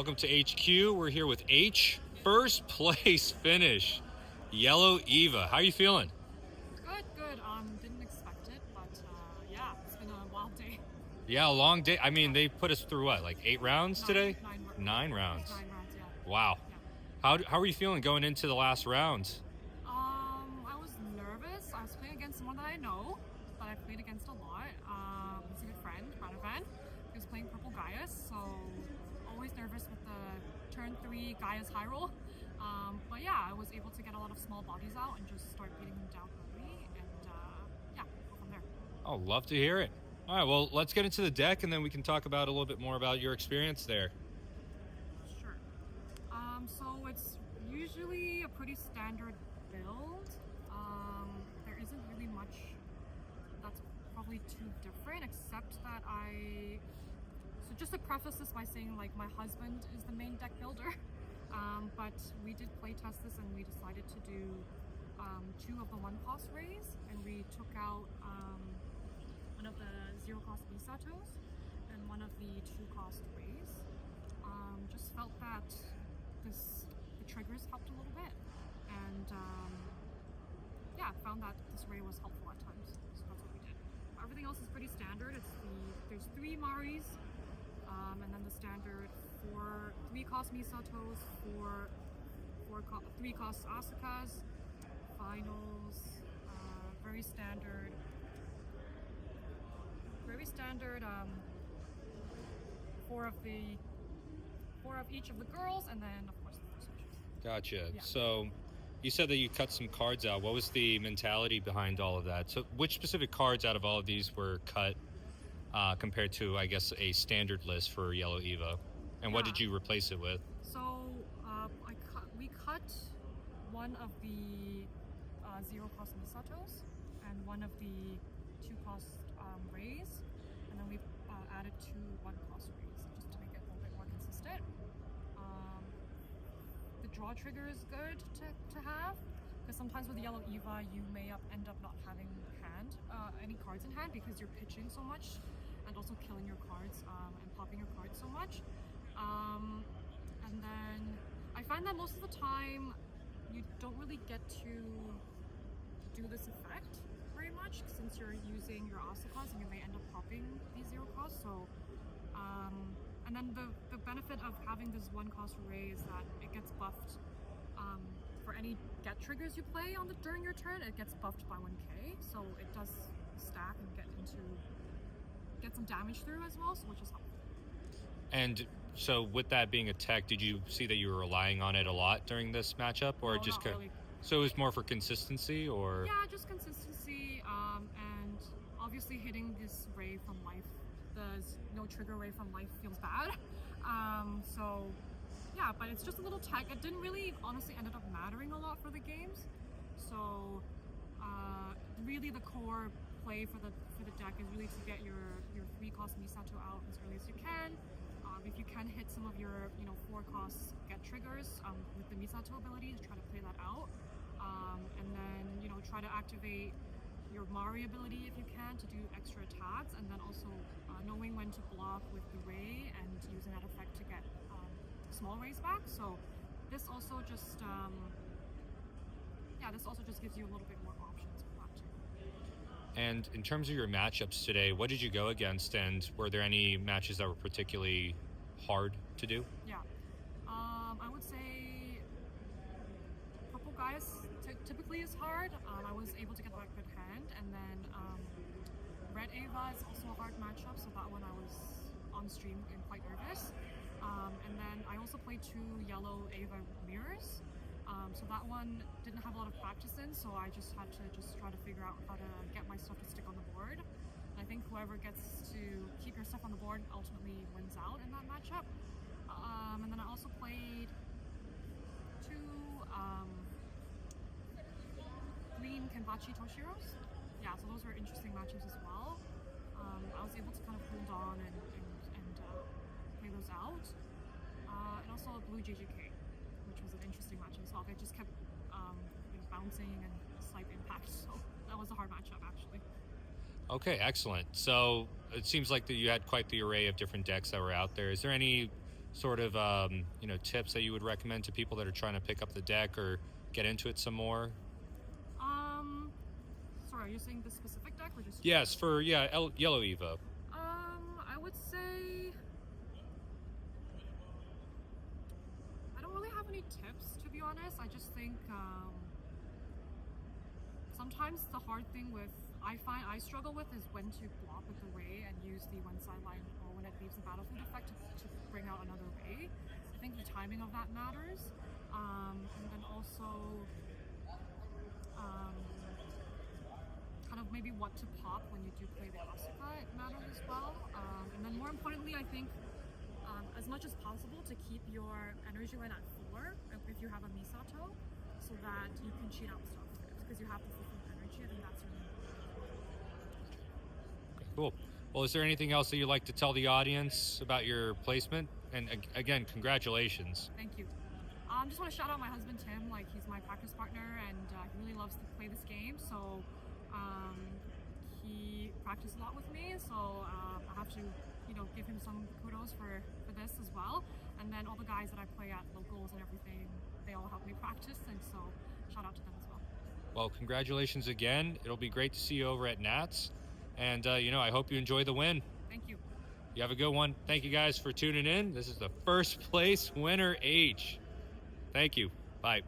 Welcome to HQ. We're here with H. First place finish. Yellow Eva. How are you feeling? Good, good. Didn't expect it, but yeah, it's been a wild day. Yeah, a long day. I mean, they put us through what, like 8 rounds today? Nine rounds. 9 rounds, yeah. Wow. Yeah. How are you feeling going into the last rounds? I was nervous. I was playing against someone that I know, that I've played against a lot. He's a good friend, Ranovan. He was playing Purple Gaius, so always nervous with the turn 3 Gaius high roll. But yeah, I was able to get a lot of small bodies out and just start beating him down early, and yeah, go from there. Oh, love to hear it. All right, well, let's get into the deck, and then we can talk about a little bit more about your experience there. Sure. So it's usually a pretty standard build. There isn't really much that's probably too different, except that So just to preface this by saying, like, my husband is the main deck builder, but we did play test this and we decided to do 2 of the 1-cost rays, and we took out one of the 0-cost Misatos and one of the 2-cost rays. Just felt that the triggers helped a little bit, and yeah, found that this ray was helpful at times, so that's what we did. Everything else is pretty standard. There's 3 Maris, and then the standard 3-cost Misatos, 3-cost Asukas, finals, very standard. Very standard. 4 of each of the girls, and then of course the first switches. Gotcha. Yeah. So you said that you cut some cards out. What was the mentality behind all of that? So which specific cards out of all of these were cut compared to, I guess, a standard list for Yellow Eva? And what did you replace it with? So we cut one of the 0-cost Misatos and one of the 2-cost rays, and then we added 2 1-cost rays just to make it a little bit more consistent. The draw trigger is good to have, because sometimes with Yellow Eva you may end up not having any cards in hand because you're pitching so much and also killing your cards and popping your cards so much. And then I find that most of the time you don't really get to do this effect very much, since you're using your Asukas and you may end up popping these 0-cost. So and then the benefit of having this 1-cost array is that it gets buffed for any get triggers you play during your turn. It gets buffed by 1k, so it does stack and get some damage through as well, so which is helpful. And so with that being a tech, did you see that you were relying on it a lot during this matchup, or No, just not really. So it was more for consistency, or? Yeah, just consistency, and obviously hitting this ray from life, the no trigger ray from life, feels bad. So yeah, but it's just a little tech. It didn't really honestly ended up mattering a lot for the games. So really the core play for the deck is really to get your 3-cost Misato out as early as you can. If you can hit some of your 4-cost get triggers with the Misato ability, to try to play that out, and then try to activate your Mari ability if you can to do extra attacks, and then also knowing when to block with the ray and using that effect to get small rays back. So this also just gives you a little bit more options for that too. And in terms of your matchups today, what did you go against, and were there any matches that were particularly hard to do? Yeah, I would say Purple Gaius typically is hard. I was able to get that good hand, and then Red Eva is also a hard matchup, so that one I was on stream and quite nervous. And then I also played 2 Yellow Eva mirrors, so that one didn't have a lot of practice in, so I just had to try to figure out how to get my stuff to stick on the board. And I think whoever gets to keep your stuff on the board ultimately wins out in that matchup. And then I also played 2 green Kenpachi Toshiros. Yeah, so those were interesting matchups as well. I was able to kind of hold on and play those out. And also a blue JJK, which was an interesting matchup as well. They just kept bouncing and slight impact, so that was a hard matchup actually. Okay, excellent. So it seems like that you had quite the array of different decks that were out there. Is there any sort of tips that you would recommend to people that are trying to pick up the deck or get into it some more? Sorry, are you saying the specific deck or just? Yes, for Yellow Evo. I would say I don't really have any tips, to be honest. I just think sometimes the hard thing I find I struggle with is when to block with the ray and use the one sideline or when it leaves the battlefield effect to bring out another ray. I think the timing of that matters, and then also kind of maybe what to pop when you do play the Asuka matters as well. And then more importantly, I think as much as possible to keep your energy line at 4 if you have a Misato, so that you can cheat out stuff because you have the full energy. I think that's really important. Cool. Well, is there anything else that you'd like to tell the audience about your placement? And again, congratulations. Thank you. Just want to shout out my husband Tim. Like, he's my practice partner, and he really loves to play this game. So he practiced a lot with me. So I have to, give him some kudos for this as well. And then all the guys that I play at locals and everything, they all help me practice, and so shout out to them as well. Well, congratulations again. It'll be great to see you over at Nats. And, I hope you enjoy the win. Thank you. You have a good one. Thank you guys for tuning in. This is the first place winner H. Thank you. Bye.